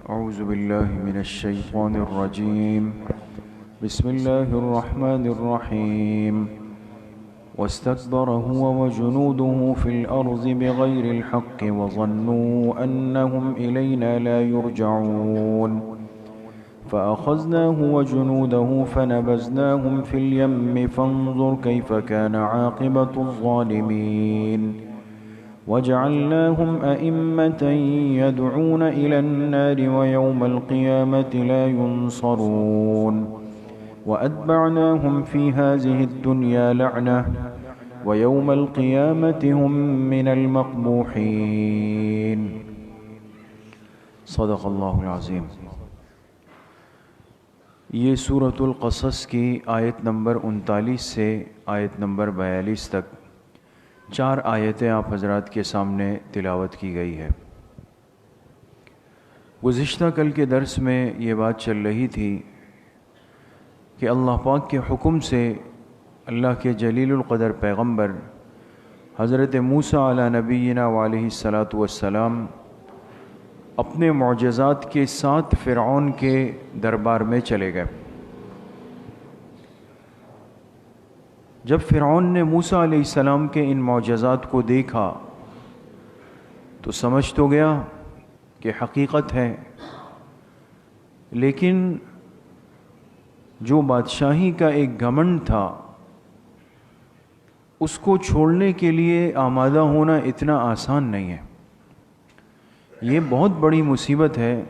أعوذ بالله من الشيطان الرجيم. بسم الله الرحمن الرحيم. واستكبر هو وجنوده في الأرض بغير الحق وظنوا أنهم إلينا لا يرجعون فأخذناه وجنوده فنبذناهم في اليم فانظر كيف كان عاقبة الظالمين وجعلناهم أئمة يدعون إلى النار ويوم القيامة لا ينصرون وأتبعناهم في هذه الدنيا لعنة ويوم القيامة هم من المقبوحين. صدق اللہ العظیم. یہ سورۃ القصص کی آیت نمبر 39 سے آیت نمبر 42 تک 4 آیتیں آپ حضرات کے سامنے تلاوت کی گئی ہے. گزشتہ کل کے درس میں یہ بات چل رہی تھی کہ اللہ پاک کے حکم سے اللہ کے جلیل القدر پیغمبر حضرت موسیٰ علی نبینا وعلیہ الصلاۃ والسلام اپنے معجزات کے ساتھ فرعون کے دربار میں چلے گئے. جب فرعون نے موسیٰ علیہ السلام کے ان معجزات کو دیکھا تو سمجھ تو گیا کہ حقیقت ہے، لیکن جو بادشاہی کا ایک گھمنڈ تھا اس کو چھوڑنے کے لیے آمادہ ہونا اتنا آسان نہیں ہے. یہ بہت بڑی مصیبت ہے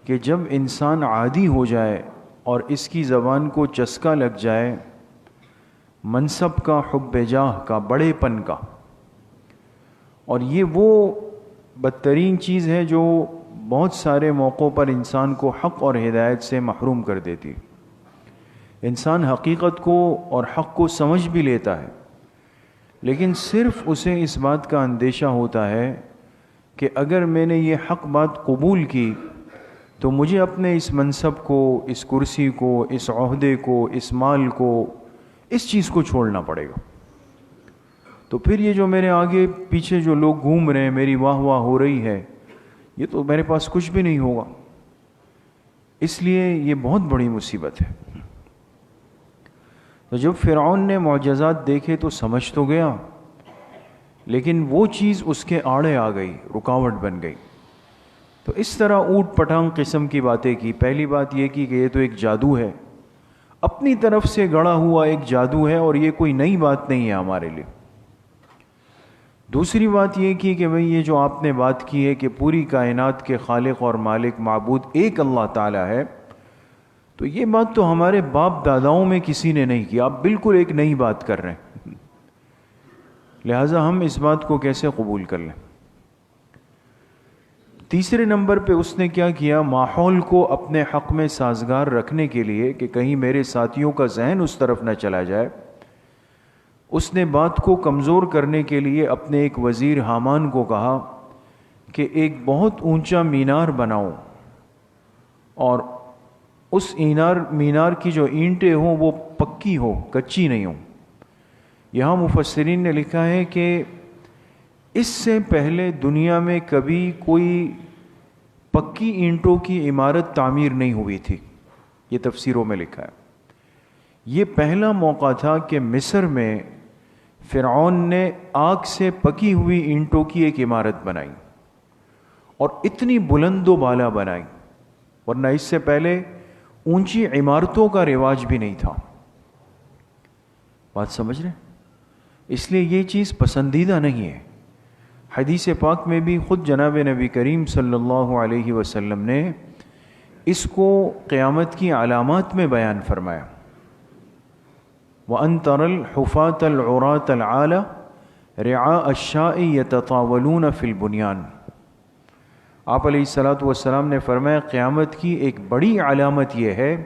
کہ جب انسان عادی ہو جائے اور اس کی زبان کو چسکا لگ جائے منصب کا، حب جاہ کا، بڑے پن کا، اور یہ وہ بدترین چیز ہے جو بہت سارے موقعوں پر انسان کو حق اور ہدایت سے محروم کر دیتی. انسان حقیقت کو اور حق کو سمجھ بھی لیتا ہے، لیکن صرف اسے اس بات کا اندیشہ ہوتا ہے کہ اگر میں نے یہ حق بات قبول کی تو مجھے اپنے اس منصب کو، اس کرسی کو، اس عہدے کو، اس مال کو، اس چیز کو چھوڑنا پڑے گا. تو پھر یہ جو میرے آگے پیچھے جو لوگ گھوم رہے ہیں، میری واہ واہ ہو رہی ہے، یہ تو میرے پاس کچھ بھی نہیں ہوگا. اس لیے یہ بہت بڑی مصیبت ہے. تو جب فرعون نے معجزات دیکھے تو سمجھ تو گیا، لیکن وہ چیز اس کے آڑے آ گئی، رکاوٹ بن گئی. تو اس طرح اوٹ پٹانگ قسم کی باتیں کی. پہلی بات یہ کی کہ یہ تو ایک جادو ہے، اپنی طرف سے گڑھا ہوا ایک جادو ہے اور یہ کوئی نئی بات نہیں ہے ہمارے لیے. دوسری بات یہ کی کہ بھئی یہ جو آپ نے بات کی ہے کہ پوری کائنات کے خالق اور مالک معبود ایک اللہ تعالی ہے، تو یہ بات تو ہمارے باپ داداؤں میں کسی نے نہیں کی، آپ بالکل ایک نئی بات کر رہے ہیں، لہٰذا ہم اس بات کو کیسے قبول کر لیں. تیسرے نمبر پہ اس نے کیا کیا، ماحول کو اپنے حق میں سازگار رکھنے کے لیے کہ کہیں میرے ساتھیوں کا ذہن اس طرف نہ چلا جائے، اس نے بات کو کمزور کرنے کے لیے اپنے ایک وزیر حامان کو کہا کہ ایک بہت اونچا مینار بناؤ اور اس مینار کی جو اینٹیں ہوں وہ پکی ہو، کچی نہیں ہوں. یہاں مفسرین نے لکھا ہے کہ اس سے پہلے دنیا میں کبھی کوئی پکی اینٹوں کی عمارت تعمیر نہیں ہوئی تھی، یہ تفسیروں میں لکھا ہے. یہ پہلا موقع تھا کہ مصر میں فرعون نے آگ سے پکی ہوئی اینٹوں کی ایک عمارت بنائی اور اتنی بلند و بالا بنائی، ورنہ اس سے پہلے اونچی عمارتوں کا رواج بھی نہیں تھا. بات سمجھ رہے ہیں؟ اس لیے یہ چیز پسندیدہ نہیں ہے. حدیث پاک میں بھی خود جناب نبی کریم صلی اللہ علیہ وسلم نے اس کو قیامت کی علامات میں بیان فرمایا. وَأَن تَرَى الْحُفَاةَ الْعُرَاةَ الْعَالَةَ رِعَاءَ الشَّاءِ يَتَطَاوَلُونَ فِي الْبُنْيَانِ. آپ علیہ الصلاۃ والسلام نے فرمایا قیامت کی ایک بڑی علامت یہ ہے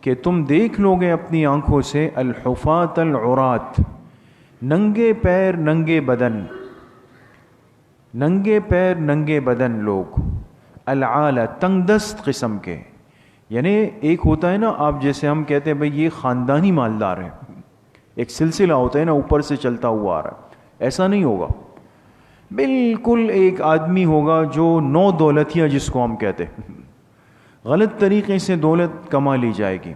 کہ تم دیکھ لو گے اپنی آنکھوں سے الحفاة العراة، ننگے پیر ننگے بدن، ننگے پیر ننگے بدن لوگ، العالہ تنگ دست قسم کے. یعنی ایک ہوتا ہے نا، آپ جیسے ہم کہتے ہیں بھئی یہ خاندانی مالدار ہے، ایک سلسلہ ہوتا ہے نا اوپر سے چلتا ہوا آ رہا ہے، ایسا نہیں ہوگا. بالکل ایک آدمی ہوگا جو نو دولتیاں جس کو ہم کہتے ہیں، غلط طریقے سے دولت کما لی جائے گی،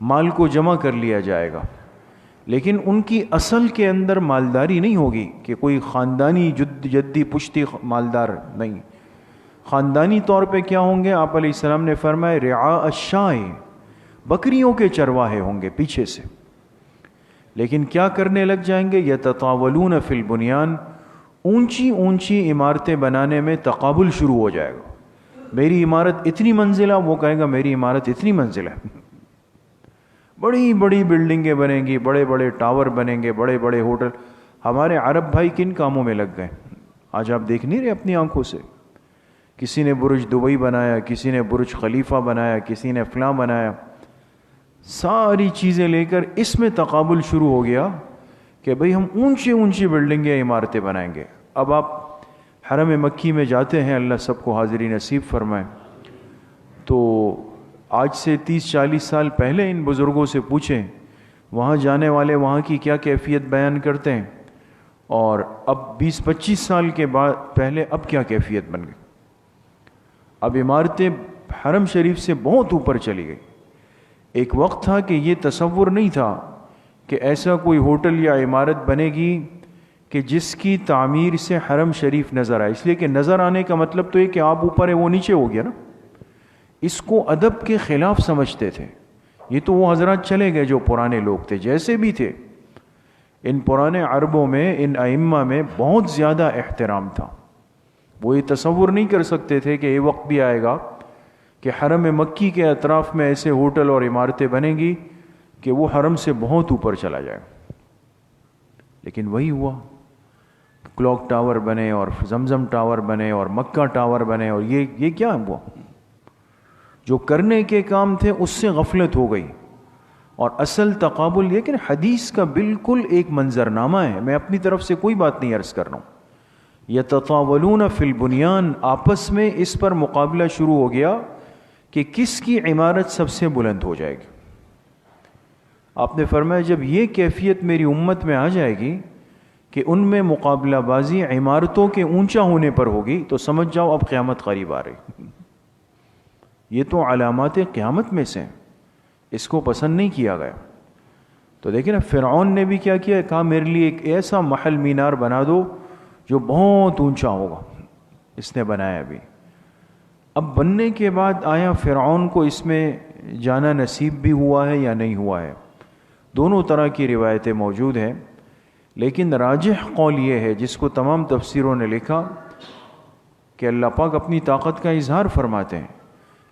مال کو جمع کر لیا جائے گا، لیکن ان کی اصل کے اندر مالداری نہیں ہوگی کہ کوئی خاندانی جدی پشتی مالدار نہیں. خاندانی طور پہ کیا ہوں گے؟ آپ علیہ السلام نے فرمایا رعاء الشاء، بکریوں کے چرواہے ہوں گے پیچھے سے. لیکن کیا کرنے لگ جائیں گے؟ یتطاولون فی البنیان، اونچی اونچی عمارتیں بنانے میں تقابل شروع ہو جائے گا. میری عمارت اتنی منزلہ، وہ کہے گا میری عمارت اتنی منزلہ. بڑی بڑی بلڈنگیں بنیں گی، بڑے بڑے ٹاور بنیں گے، بڑے بڑے ہوٹل. ہمارے عرب بھائی کن کاموں میں لگ گئے آج آپ دیکھ نہیں رہے اپنی آنکھوں سے؟ کسی نے برج دبئی بنایا، کسی نے برج خلیفہ بنایا، کسی نے فلاں بنایا. ساری چیزیں لے کر اس میں تقابل شروع ہو گیا کہ بھئی ہم اونچی اونچی بلڈنگیں عمارتیں بنائیں گے. اب آپ حرم مکی میں جاتے ہیں، اللہ سب کو حاضری نصیب فرمائے، تو آج سے 30-40 سال پہلے ان بزرگوں سے پوچھیں وہاں جانے والے وہاں کی کیا کیفیت بیان کرتے ہیں، اور اب 20-25 سال کے بعد پہلے اب کیا کیفیت بن گئی. اب عمارتیں حرم شریف سے بہت اوپر چلی گئی. ایک وقت تھا کہ یہ تصور نہیں تھا کہ ایسا کوئی ہوٹل یا عمارت بنے گی کہ جس کی تعمیر سے حرم شریف نظر آئے. اس لیے کہ نظر آنے کا مطلب تو یہ کہ آپ اوپر ہے وہ نیچے ہو گیا نا. اس کو ادب کے خلاف سمجھتے تھے. یہ تو وہ حضرات چلے گئے جو پرانے لوگ تھے جیسے بھی تھے. ان پرانے عربوں میں، ان ائمہ میں بہت زیادہ احترام تھا. وہ یہ تصور نہیں کر سکتے تھے کہ یہ وقت بھی آئے گا کہ حرم مکی کے اطراف میں ایسے ہوٹل اور عمارتیں بنیں گی کہ وہ حرم سے بہت اوپر چلا جائے. لیکن وہی ہوا. کلاک ٹاور بنے اور زمزم ٹاور بنے اور مکہ ٹاور بنے، اور یہ کیا ہوا؟ جو کرنے کے کام تھے اس سے غفلت ہو گئی. اور اصل تقابل، لیکن حدیث کا بالکل ایک منظرنامہ ہے. میں اپنی طرف سے کوئی بات نہیں عرض کر رہا ہوں. یتطاولون فی البنیان، آپس میں اس پر مقابلہ شروع ہو گیا کہ کس کی عمارت سب سے بلند ہو جائے گی. آپ نے فرمایا جب یہ کیفیت میری امت میں آ جائے گی کہ ان میں مقابلہ بازی عمارتوں کے اونچا ہونے پر ہوگی، تو سمجھ جاؤ اب قیامت قریب آ رہی. یہ تو علامات قیامت میں سے ہیں. اس کو پسند نہیں کیا گیا. تو دیکھیں نا فرعون نے بھی کیا کیا، کہا میرے لیے ایک ایسا محل مینار بنا دو جو بہت اونچا ہوگا. اس نے بنایا بھی. اب بننے کے بعد آیا فرعون کو اس میں جانا نصیب بھی ہوا ہے یا نہیں ہوا ہے؟ دونوں طرح کی روایتیں موجود ہیں، لیکن راجح قول یہ ہے جس کو تمام تفسیروں نے لکھا کہ اللہ پاک اپنی طاقت کا اظہار فرماتے ہیں.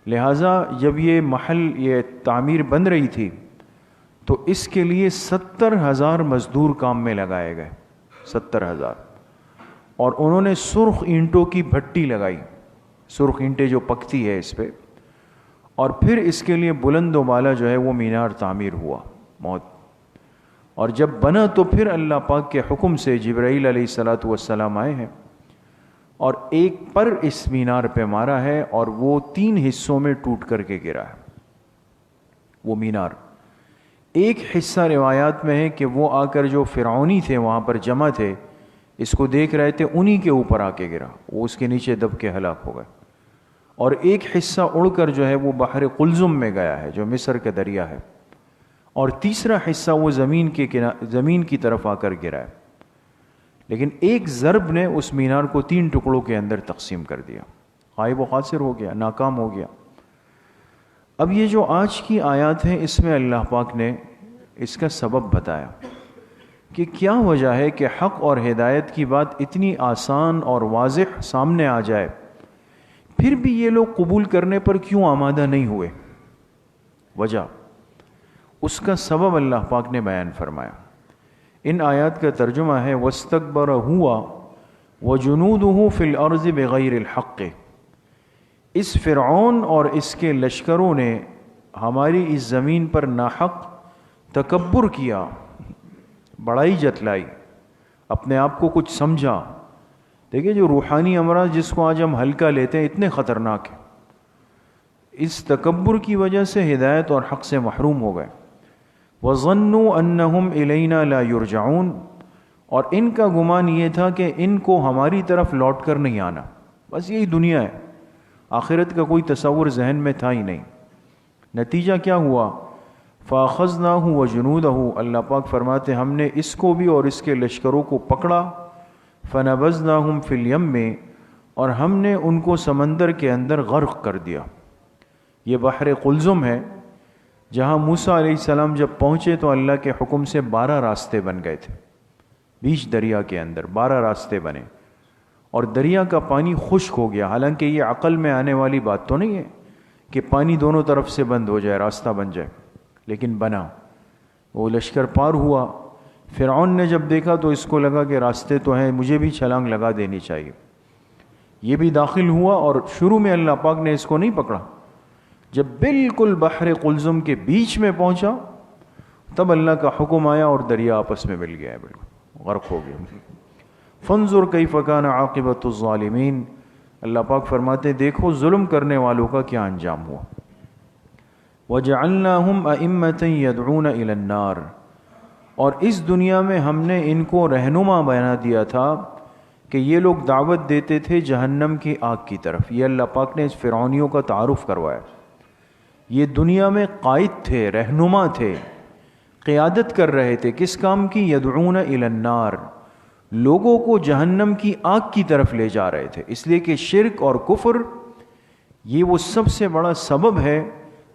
لہٰذا جب یہ محل، یہ تعمیر بن رہی تھی تو اس کے لیے 70,000 مزدور کام میں لگائے گئے. 70,000. اور انہوں نے سرخ اینٹوں کی بھٹی لگائی، سرخ اینٹیں جو پکتی ہے اس پہ، اور پھر اس کے لیے بلند و بالا جو ہے وہ مینار تعمیر ہوا. اور جب بنا تو پھر اللہ پاک کے حکم سے جبرائیل علیہ الصلاۃ والسلام آئے ہیں اور ایک پر اس مینار پہ مارا ہے، اور وہ 3 حصوں میں ٹوٹ کر کے گرا ہے. وہ مینار ایک حصہ روایات میں ہے کہ وہ آ کر جو فرعونی تھے وہاں پر جمع تھے، اس کو دیکھ رہے تھے، انہی کے اوپر آ کے گرا، وہ اس کے نیچے دب کے ہلاک ہو گئے. اور ایک حصہ اڑ کر جو ہے وہ بحر قلزم میں گیا ہے جو مصر کا دریا ہے، اور تیسرا حصہ وہ زمین کی طرف آ کر گرا ہے. لیکن ایک ضرب نے اس مینار کو 3 ٹکڑوں کے اندر تقسیم کر دیا. غائب و خاسر ہو گیا، ناکام ہو گیا. اب یہ جو آج کی آیات ہیں اس میں اللہ پاک نے اس کا سبب بتایا کہ کیا وجہ ہے کہ حق اور ہدایت کی بات اتنی آسان اور واضح سامنے آ جائے پھر بھی یہ لوگ قبول کرنے پر کیوں آمادہ نہیں ہوئے. وجہ، اس کا سبب اللہ پاک نے بیان فرمایا. ان آیات کا ترجمہ ہے وَاسْتَكْبَرَ هُوَ وَجُنُودُهُ فِي الْأَرْضِ بِغَيْرِ الْحَقِّ. اس فرعون اور اس کے لشکروں نے ہماری اس زمین پر ناحق تکبر کیا، بڑائی جتلائی، اپنے آپ کو کچھ سمجھا. دیکھیں جو روحانی امراض جس کو آج ہم ہلکا لیتے ہیں اتنے خطرناک ہیں. اس تکبر کی وجہ سے ہدایت اور حق سے محروم ہو گئے. وَظَنُّوا أَنَّهُمْ إِلَيْنَا لَا يُرْجَعُونَ. اور ان کا گمان یہ تھا کہ ان کو ہماری طرف لوٹ کر نہیں آنا، بس یہی دنیا ہے، آخرت کا کوئی تصور ذہن میں تھا ہی نہیں۔ نتیجہ کیا ہوا؟ فَأَخَذْنَاهُ وَجُنُودَهُ، اللہ پاک فرماتے ہم نے اس کو بھی اور اس کے لشکروں کو پکڑا، فَنَبَذْنَاهُمْ فِي الْيَمِّ، اور ہم نے ان کو سمندر کے اندر غرق کر دیا۔ یہ بحر قلزم ہے جہاں موسیٰ علیہ السلام جب پہنچے تو اللہ کے حکم سے 12 راستے بن گئے تھے، بیچ دریا کے اندر 12 راستے بنے، اور دریا کا پانی خشک ہو گیا۔ حالانکہ یہ عقل میں آنے والی بات تو نہیں ہے کہ پانی دونوں طرف سے بند ہو جائے، راستہ بن جائے، لیکن بنا۔ وہ لشکر پار ہوا، فرعون نے جب دیکھا تو اس کو لگا کہ راستے تو ہیں، مجھے بھی چھلانگ لگا دینی چاہیے۔ یہ بھی داخل ہوا، اور شروع میں اللہ پاک نے اس کو نہیں پکڑا، جب بالکل بحر قلزم کے بیچ میں پہنچا تب اللہ کا حکم آیا اور دریا آپس میں مل گیا ہے، بالکل غرق ہو گیا۔ فانظر کیف کان عاقبۃ الظالمین، اللہ پاک فرماتے دیکھو ظلم کرنے والوں کا کیا انجام ہوا۔ وَجَعَلْنَاهُمْ أَئِمَّةً يَدْعُونَ إِلَى النَّارِ، اور اس دنیا میں ہم نے ان کو رہنما بنا دیا تھا کہ یہ لوگ دعوت دیتے تھے جہنم کی آگ کی طرف۔ یہ اللہ پاک نے اس فرعونیوں کا تعارف کروایا۔ یہ دنیا میں قائد تھے، رہنما تھے، قیادت کر رہے تھے، کس کام کی؟ یدعون الی النار، لوگوں کو جہنم کی آگ کی طرف لے جا رہے تھے، اس لیے کہ شرک اور کفر یہ وہ سب سے بڑا سبب ہے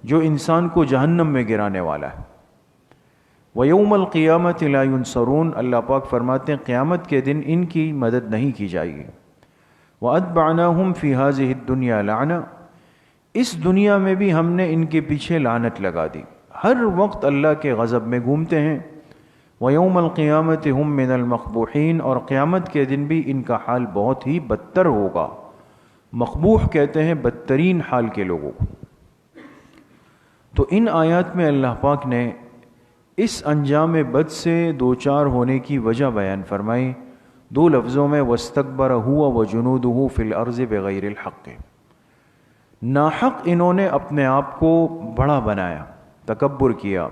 جو انسان کو جہنم میں گرانے والا ہے۔ وَيَوْمَ الْقِيَامَةِ لَا يُنصَرُونَ، اللہ پاک فرماتے ہیں قیامت کے دن ان کی مدد نہیں کی جائے گی۔ وَأَتْبَعْنَاهُمْ فِي هَذِهِ الدُّنْيَا لَعْنَةً، اس دنیا میں بھی ہم نے ان کے پیچھے لعنت لگا دی، ہر وقت اللہ کے غضب میں گھومتے ہیں۔ وَيَوْمَ الْقِيَامَةِ هُمْ مِنَ الْمَقْبُوحِينَ، اور قیامت کے دن بھی ان کا حال بہت ہی بدتر ہوگا۔ مقبوح کہتے ہیں بدترین حال کے لوگوں کو۔ تو ان آیات میں اللہ پاک نے اس انجام بد سے دوچار ہونے کی وجہ بیان فرمائی، 2 لفظوں میں، وَاسْتَكْبَرَ هُوَ وَجُنُودُهُ فِي الْأَرْضِ بِغَيْرِ الْحَقِّ، ناحق انہوں نے اپنے آپ کو بڑا بنایا، تکبر کیا،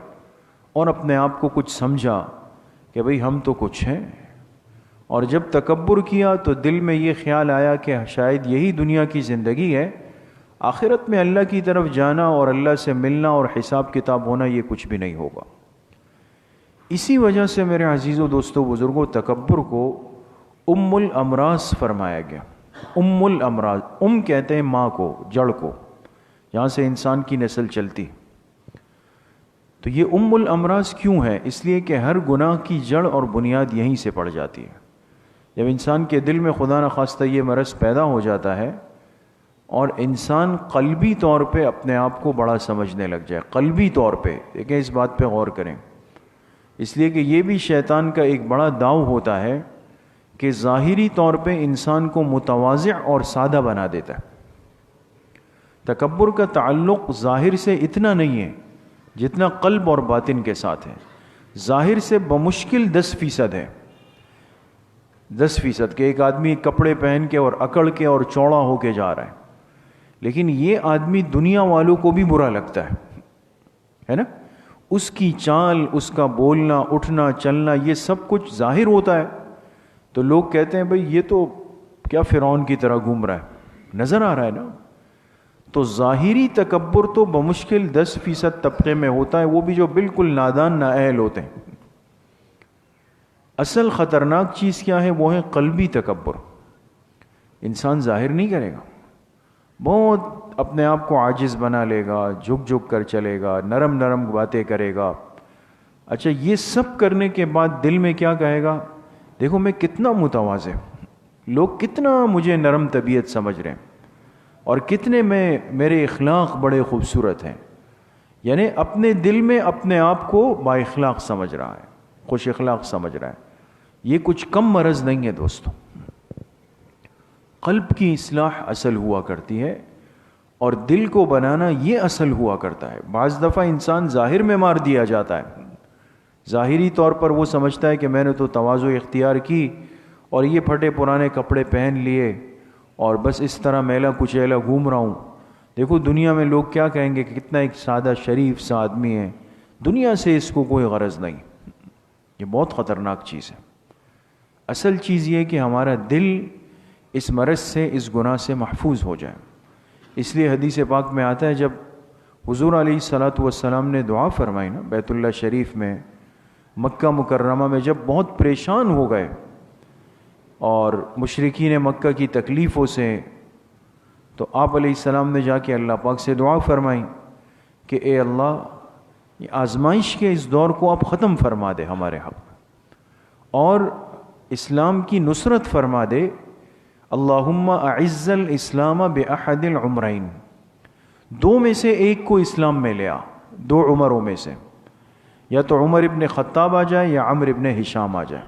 اور اپنے آپ کو کچھ سمجھا کہ بھئی ہم تو کچھ ہیں، اور جب تکبر کیا تو دل میں یہ خیال آیا کہ شاید یہی دنیا کی زندگی ہے، آخرت میں اللہ کی طرف جانا اور اللہ سے ملنا اور حساب کتاب ہونا یہ کچھ بھی نہیں ہوگا۔ اسی وجہ سے میرے عزیزو دوستو بزرگوں، تکبر کو ام الامراض فرمایا گیا۔ ام الامراض، کہتے ہیں ماں کو، جڑ کو، جہاں سے انسان کی نسل چلتی۔ تو یہ ام الامراض کیوں ہے؟ اس لیے کہ ہر گناہ کی جڑ اور بنیاد یہیں سے پڑ جاتی ہے۔ جب انسان کے دل میں خدا نخواستہ یہ مرض پیدا ہو جاتا ہے اور انسان قلبی طور پہ اپنے آپ کو بڑا سمجھنے لگ جائے، قلبی طور پہ، دیکھیں اس بات پہ غور کریں، اس لیے کہ یہ بھی شیطان کا ایک بڑا داؤ ہوتا ہے کہ ظاہری طور پہ انسان کو متواضع اور سادہ بنا دیتا ہے۔ تکبر کا تعلق ظاہر سے اتنا نہیں ہے جتنا قلب اور باطن کے ساتھ ہے۔ ظاہر سے بمشکل 10% ہے، 10% کہ ایک آدمی کپڑے پہن کے اور اکڑ کے اور چوڑا ہو کے جا رہا ہے، لیکن یہ آدمی دنیا والوں کو بھی برا لگتا ہے نا؟ اس کی چال، اس کا بولنا، اٹھنا، چلنا، یہ سب کچھ ظاہر ہوتا ہے تو لوگ کہتے ہیں بھئی یہ تو کیا فرعون کی طرح گھوم رہا ہے، نظر آ رہا ہے نا۔ تو ظاہری تکبر تو بمشکل 10% طبقے میں ہوتا ہے، وہ بھی جو بالکل نادان نااہل ہوتے ہیں۔ اصل خطرناک چیز کیا ہے؟ وہ ہے قلبی تکبر۔ انسان ظاہر نہیں کرے گا، بہت اپنے آپ کو عاجز بنا لے گا، جھک جھک کر چلے گا، نرم نرم باتیں کرے گا۔ اچھا، یہ سب کرنے کے بعد دل میں کیا کہے گا؟ دیکھو میں کتنا متواضع، لوگ کتنا مجھے نرم طبیعت سمجھ رہے ہیں، اور کتنے میرے اخلاق بڑے خوبصورت ہیں۔ یعنی اپنے دل میں اپنے آپ کو با اخلاق سمجھ رہا ہے، خوش اخلاق سمجھ رہا ہے۔ یہ کچھ کم مرض نہیں ہے دوستو۔ قلب کی اصلاح اصل ہوا کرتی ہے، اور دل کو بنانا یہ اصل ہوا کرتا ہے۔ بعض دفعہ انسان ظاہر میں مار دیا جاتا ہے، ظاہری طور پر وہ سمجھتا ہے کہ میں نے تو تواضع اختیار کی اور یہ پھٹے پرانے کپڑے پہن لیے اور بس اس طرح میلا کچیلا گھوم رہا ہوں۔ دیکھو دنیا میں لوگ کیا کہیں گے کہ کتنا ایک سادہ شریف سا آدمی ہے، دنیا سے اس کو کوئی غرض نہیں۔ یہ بہت خطرناک چیز ہے۔ اصل چیز یہ کہ ہمارا دل اس مرض سے، اس گناہ سے محفوظ ہو جائے. اس لیے حدیث پاک میں آتا ہے جب حضور علیہ الصلاۃ والسلام نے دعا فرمائی نا بیت اللہ شریف میں، مکہ مکرمہ میں، جب بہت پریشان ہو گئے اور مشرکین مکہ کی تکلیفوں سے، تو آپ علیہ السلام نے جا کے اللہ پاک سے دعا فرمائی کہ اے اللہ، یہ آزمائش کے اس دور کو آپ ختم فرما دے ہمارے حق میں، اور اسلام کی نصرت فرما دے. اللہم اعز الاسلام باحد العمرین، دو میں سے ایک کو اسلام میں لے آ، دو عمروں میں سے، یا تو عمر ابن خطاب آ جائے یا عمرو ابن ہشام آ جائے.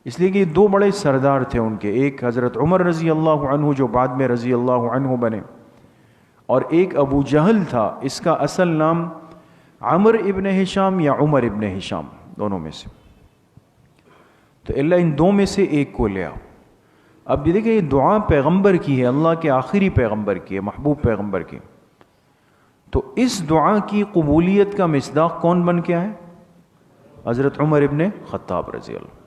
اس لیے کہ دو بڑے سردار تھے ان کے، ایک حضرت عمر رضی اللہ عنہ جو بعد میں رضی اللہ عنہ بنے، اور ایک ابو جہل تھا، اس کا اصل نام عمر ابن ہشام یا عمر ابن ہشام، دونوں میں سے. تو اللہ ان دو میں سے ایک کو لے آ. اب یہ دیکھیں، یہ دعا پیغمبر کی ہے، اللہ کے آخری پیغمبر کی ہے، محبوب پیغمبر کی. تو اس دعا کی قبولیت کا مصداق کون بن کے آئے؟ حضرت عمر ابن خطاب رضی اللہ،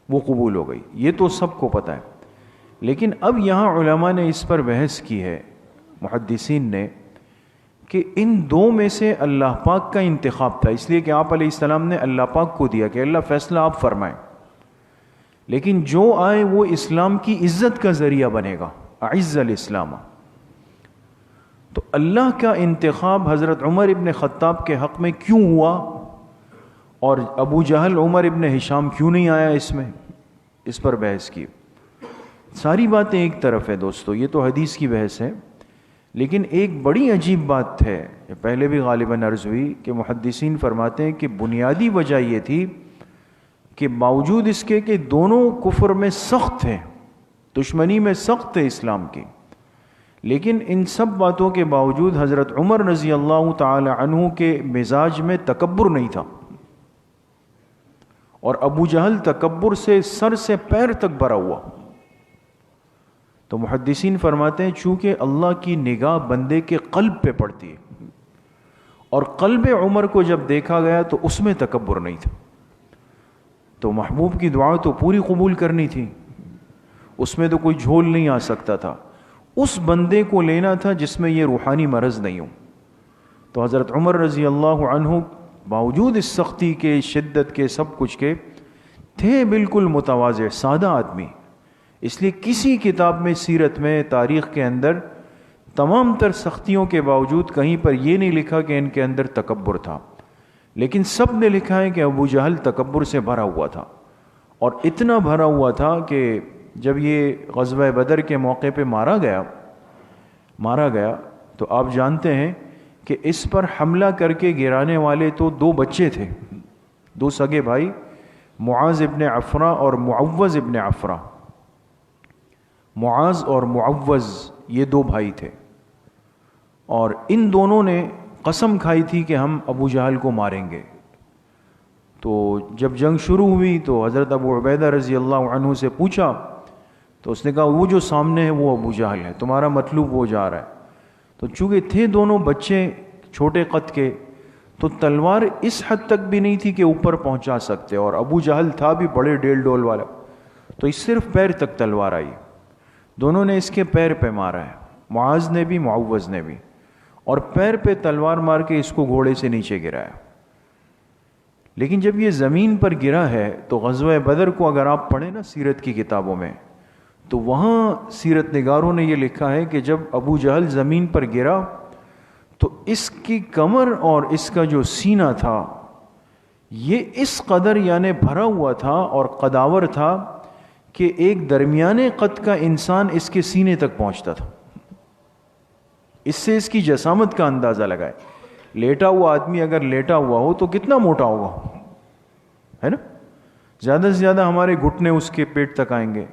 وہ قبول ہو گئی. یہ تو سب کو پتہ ہے. لیکن اب یہاں علماء نے اس پر بحث کی ہے، محدثین نے، کہ ان دو میں سے اللہ پاک کا انتخاب تھا، اس لیے کہ آپ علیہ السلام نے اللہ پاک کو دیا کہ اللہ فیصلہ آپ فرمائیں. لیکن جو آئے وہ اسلام کی عزت کا ذریعہ بنے گا، اعز الاسلام. تو اللہ کا انتخاب حضرت عمر ابن خطاب کے حق میں کیوں ہوا، اور ابو جہل عمر ابن ہشام کیوں نہیں آیا اس پر بحث کی. ساری باتیں ایک طرف ہے دوستو، یہ تو حدیث کی بحث ہے. لیکن ایک بڑی عجیب بات ہے، پہلے بھی غالباً عرض ہوئی، کہ محدثین فرماتے ہیں کہ بنیادی وجہ یہ تھی کہ باوجود اس کے کہ دونوں کفر میں سخت ہیں، دشمنی میں سخت ہے اسلام کی، لیکن ان سب باتوں کے باوجود حضرت عمر رضی اللہ تعالی عنہ کے مزاج میں تکبر نہیں تھا، اور ابو جہل تکبر سے سر سے پیر تک بھرا ہوا. تو محدثین فرماتے ہیں چونکہ اللہ کی نگاہ بندے کے قلب پہ پڑتی ہے، اور قلب عمر کو جب دیکھا گیا تو اس میں تکبر نہیں تھا. تو محبوب کی دعا تو پوری قبول کرنی تھی، اس میں تو کوئی جھول نہیں آ سکتا تھا. اس بندے کو لینا تھا جس میں یہ روحانی مرض نہیں ہو. تو حضرت عمر رضی اللہ عنہ باوجود اس سختی کے، شدت کے، سب کچھ کے، تھے بالکل متواضع سادہ آدمی. اس لیے کسی کتاب میں، سیرت میں، تاریخ کے اندر تمام تر سختیوں کے باوجود کہیں پر یہ نہیں لکھا کہ ان کے اندر تکبر تھا. لیکن سب نے لکھا ہے کہ ابو جہل تکبر سے بھرا ہوا تھا، اور اتنا بھرا ہوا تھا کہ جب یہ غزوہ بدر کے موقع پہ مارا گیا تو آپ جانتے ہیں کہ اس پر حملہ کر کے گرانے والے تو دو بچے تھے، دو سگے بھائی، معاذ ابن عفرہ اور معوذ ابن عفرہ. معاذ اور معوذ یہ دو بھائی تھے، اور ان دونوں نے قسم کھائی تھی کہ ہم ابو جہل کو ماریں گے. تو جب جنگ شروع ہوئی تو حضرت ابو عبیدہ رضی اللہ عنہ سے پوچھا، تو اس نے کہا وہ جو سامنے ہے وہ ابو جہل ہے، تمہارا مطلوب وہ جا رہا ہے. تو چونکہ تھے دونوں بچے چھوٹے قد کے، تو تلوار اس حد تک بھی نہیں تھی کہ اوپر پہنچا سکتے، اور ابو جہل تھا بھی بڑے ڈیل ڈول والا، تو اس صرف پیر تک تلوار آئی. دونوں نے اس کے پیر پہ مارا ہے، معاذ نے بھی معوذ نے بھی، اور پیر پہ تلوار مار کے اس کو گھوڑے سے نیچے گرایا. لیکن جب یہ زمین پر گرا ہے تو غزوہ بدر کو اگر آپ پڑھیں نا سیرت کی کتابوں میں، تو وہاں سیرت نگاروں نے یہ لکھا ہے کہ جب ابو جہل زمین پر گرا تو اس کی کمر اور اس کا جو سینہ تھا یہ اس قدر یعنی بھرا ہوا تھا اور قداور تھا کہ ایک درمیانے قد کا انسان اس کے سینے تک پہنچتا تھا. اس سے اس کی جسامت کا اندازہ لگائے. لیٹا ہوا آدمی اگر لیٹا ہوا ہو تو کتنا موٹا ہوگا، ہے نا؟ زیادہ سے زیادہ ہمارے گھٹنے اس کے پیٹ تک آئیں گے.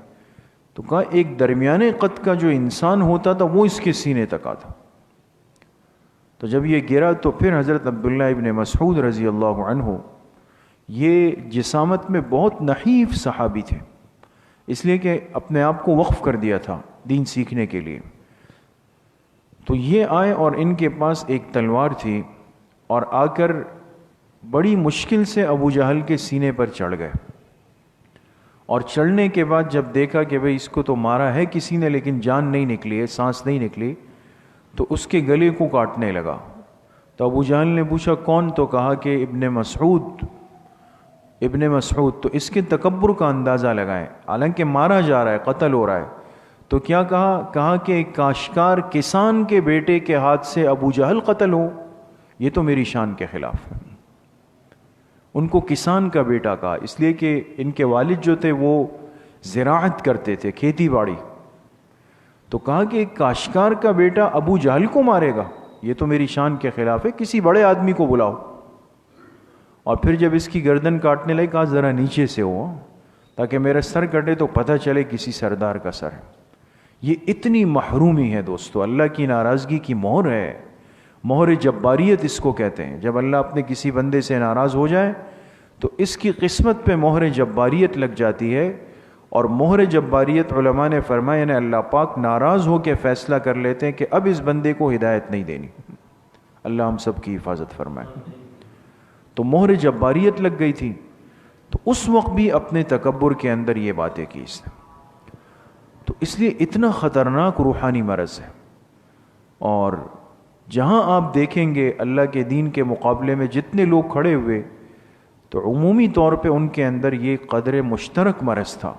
تو کہا ایک درمیانے قد کا جو انسان ہوتا تھا وہ اس کے سینے تک آتا. تو جب یہ گرا تو پھر حضرت عبداللہ ابن مسعود رضی اللہ عنہ، یہ جسامت میں بہت نحیف صحابی تھے، اس لیے کہ اپنے آپ کو وقف کر دیا تھا دین سیکھنے کے لیے. تو یہ آئے اور ان کے پاس ایک تلوار تھی، اور آ کر بڑی مشکل سے ابو جہل کے سینے پر چڑھ گئے، اور چڑھنے کے بعد جب دیکھا کہ بھئی اس کو تو مارا ہے کسی نے لیکن جان نہیں نکلی ہے، سانس نہیں نکلی، تو اس کے گلے کو کاٹنے لگا. تو ابو جہل نے پوچھا کون؟ تو کہا کہ ابن مسعود. تو اس کے تکبر کا اندازہ لگائیں، حالانکہ مارا جا رہا ہے، قتل ہو رہا ہے. تو کیا کہا کہ ایک کاشتکار کسان کے بیٹے کے ہاتھ سے ابو جہل قتل ہو، یہ تو میری شان کے خلاف ہے. ان کو کسان کا بیٹا کہا، اس لیے کہ ان کے والد جو تھے وہ زراعت کرتے تھے، کھیتی باڑی. تو کہا کہ ایک کاشتکار کا بیٹا ابو جہل کو مارے گا، یہ تو میری شان کے خلاف ہے، کسی بڑے آدمی کو بلاؤ. اور پھر جب اس کی گردن کاٹنے لگے کہا ذرا نیچے سے ہو تاکہ میرا سر کٹے تو پتہ چلے کسی سردار کا سر ہے. یہ اتنی محرومی ہے دوستو، اللہ کی ناراضگی کی مہر ہے، مہر جباریت اس کو کہتے ہیں. جب اللہ اپنے کسی بندے سے ناراض ہو جائے تو اس کی قسمت پہ مہر جباریت لگ جاتی ہے. اور مہر جباریت علماء نے فرمایا یعنی اللہ پاک ناراض ہو کے فیصلہ کر لیتے ہیں کہ اب اس بندے کو ہدایت نہیں دینی. اللہ ہم سب کی حفاظت فرمائے. تو مہر جباریت لگ گئی تھی، تو اس وقت بھی اپنے تکبر کے اندر یہ باتیں کی اس نے. تو اس لیے اتنا خطرناک روحانی مرض ہے. اور جہاں آپ دیکھیں گے اللہ کے دین کے مقابلے میں جتنے لوگ کھڑے ہوئے تو عمومی طور پہ ان کے اندر یہ قدر مشترک مرض تھا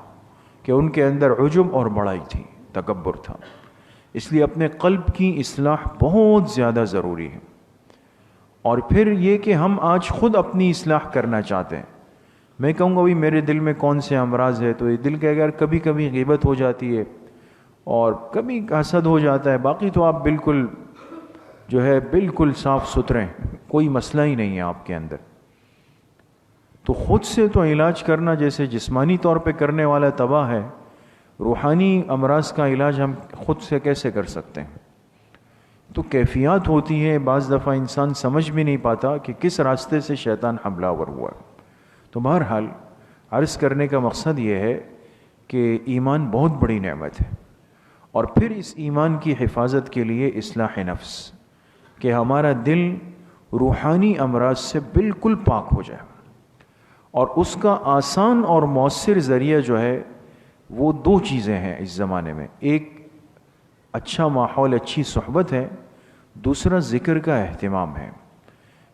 کہ ان کے اندر عجب اور بڑائی تھی، تکبر تھا. اس لیے اپنے قلب کی اصلاح بہت زیادہ ضروری ہے. اور پھر یہ کہ ہم آج خود اپنی اصلاح کرنا چاہتے ہیں. میں کہوں گا بھائی میرے دل میں کون سے امراض ہے، تو یہ دل کے اگر کبھی کبھی غیبت ہو جاتی ہے اور کبھی حسد ہو جاتا ہے، باقی تو آپ بالکل جو ہے بالکل صاف ستھرے ہیں، کوئی مسئلہ ہی نہیں ہے آپ کے اندر. تو خود سے تو علاج کرنا جیسے جسمانی طور پہ کرنے والا تباہ ہے، روحانی امراض کا علاج ہم خود سے کیسے کر سکتے ہیں؟ تو کیفیات ہوتی ہیں، بعض دفعہ انسان سمجھ بھی نہیں پاتا کہ کس راستے سے شیطان حملہ آور ہوا ہے. تو بہرحال عرض کرنے کا مقصد یہ ہے کہ ایمان بہت بڑی نعمت ہے. اور پھر اس ایمان کی حفاظت کے لیے اصلاح نفس، کہ ہمارا دل روحانی امراض سے بالکل پاک ہو جائے. اور اس کا آسان اور مؤثر ذریعہ جو ہے وہ دو چیزیں ہیں اس زمانے میں. ایک اچھا ماحول، اچھی صحبت ہے، دوسرا ذکر کا اہتمام ہے.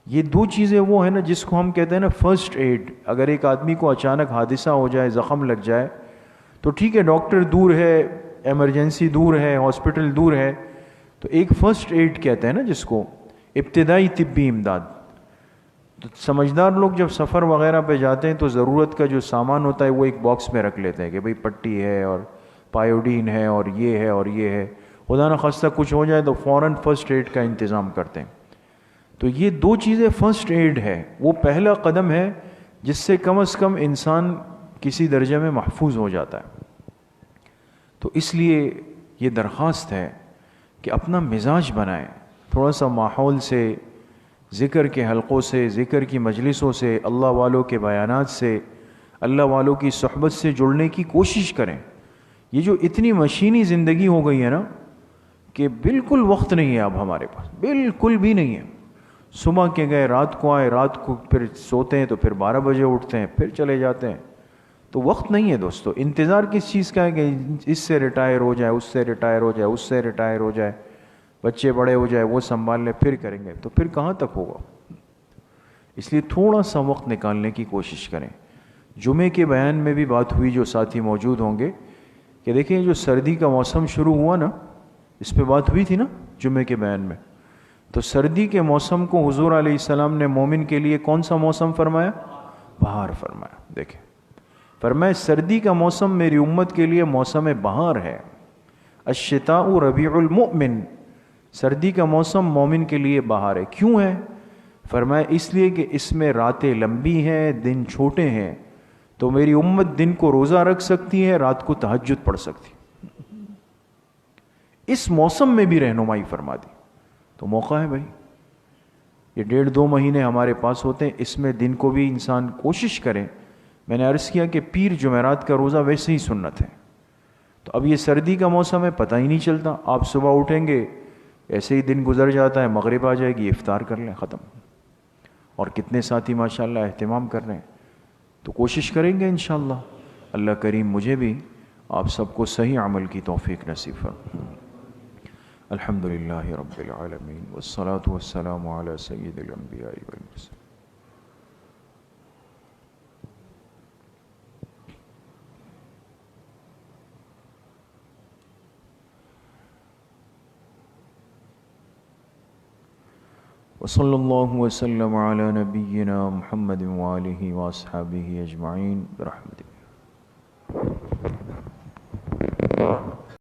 یہ دو چیزیں وہ ہیں نا جس کو ہم کہتے ہیں نا فرسٹ ایڈ. اگر ایک آدمی کو اچانک حادثہ ہو جائے، زخم لگ جائے، تو ٹھیک ہے ڈاکٹر دور ہے، ایمرجنسی دور ہے، ہاسپٹل دور ہے، تو ایک فرسٹ ایڈ کہتے ہیں نا جس کو، ابتدائی طبی امداد. تو سمجھدار لوگ جب سفر وغیرہ پہ جاتے ہیں تو ضرورت کا جو سامان ہوتا ہے وہ ایک باکس میں رکھ لیتے ہیں کہ بھئی پٹی ہے اور پائیوڈین ہے اور یہ ہے اور یہ ہے، خدا نخواستہ کچھ ہو جائے تو فوراً فرسٹ ایڈ کا انتظام کرتے ہیں. تو یہ دو چیزیں فرسٹ ایڈ ہے، وہ پہلا قدم ہے جس سے کم از کم انسان کسی درجے میں محفوظ ہو جاتا ہے. تو اس لیے یہ درخواست ہے کہ اپنا مزاج بنائیں، تھوڑا سا ماحول سے، ذکر کے حلقوں سے، ذکر کی مجلسوں سے، اللہ والوں کے بیانات سے، اللہ والوں کی صحبت سے جڑنے کی کوشش کریں. یہ جو اتنی مشینی زندگی ہو گئی ہے نا کہ بالکل وقت نہیں ہے اب ہمارے پاس، بالکل بھی نہیں ہے. صبح کے گئے، رات کو آئے، رات کو پھر سوتے ہیں تو پھر 12 بجے اٹھتے ہیں، پھر چلے جاتے ہیں. تو وقت نہیں ہے دوستو. انتظار کس چیز کا ہے کہ اس سے ریٹائر ہو جائے، اس سے ریٹائر ہو جائے، اس سے ریٹائر ہو جائے، بچے بڑے ہو جائے، وہ سنبھال لیں، پھر کریں گے. تو پھر کہاں تک ہوگا؟ اس لیے تھوڑا سا وقت نکالنے کی کوشش کریں. جمعے کے بیان میں بھی بات ہوئی، جو ساتھی موجود ہوں گے، کہ دیکھیں جو سردی کا موسم شروع ہوا نا، اس پہ بات ہوئی تھی نا جمعے کے بیان میں. تو سردی کے موسم کو حضور علیہ السلام نے مومن کے لیے کون سا موسم فرمایا؟ بہار فرمایا. دیکھیں فرمایا سردی کا موسم میری امت کے لیے موسم بہار ہے. الشتاء ربیع المؤمن، سردی کا موسم مومن کے لیے بہار ہے. کیوں ہے؟ فرمایا اس لیے کہ اس میں راتیں لمبی ہیں، دن چھوٹے ہیں، تو میری امت دن کو روزہ رکھ سکتی ہے، رات کو تہجد پڑھ سکتی. اس موسم میں بھی رہنمائی فرما دی. تو موقع ہے بھائی، یہ 1.5-2 مہینے ہمارے پاس ہوتے ہیں، اس میں دن کو بھی انسان کوشش کریں. میں نے عرض کیا کہ پیر جمعرات کا روزہ ویسے ہی سنت ہے. تو اب یہ سردی کا موسم ہے، پتہ ہی نہیں چلتا، آپ صبح اٹھیں گے ایسے ہی دن گزر جاتا ہے، مغرب آ جائے گی، افطار کر لیں، ختم. اور کتنے ساتھی ماشاءاللہ اہتمام کر رہے ہیں. تو کوشش کریں گے انشاءاللہ. اللہ کریم مجھے بھی آپ سب کو صحیح عمل کی توفیق نصیب فرمائے۔ الحمدللہ رب العالمین والصلاة والسلام علی سید الانبیاء والمرسلین۔ وصلی اللہ وسلم علی نبینا محمد وآلہ واصحابہ اجمعین برحمتک۔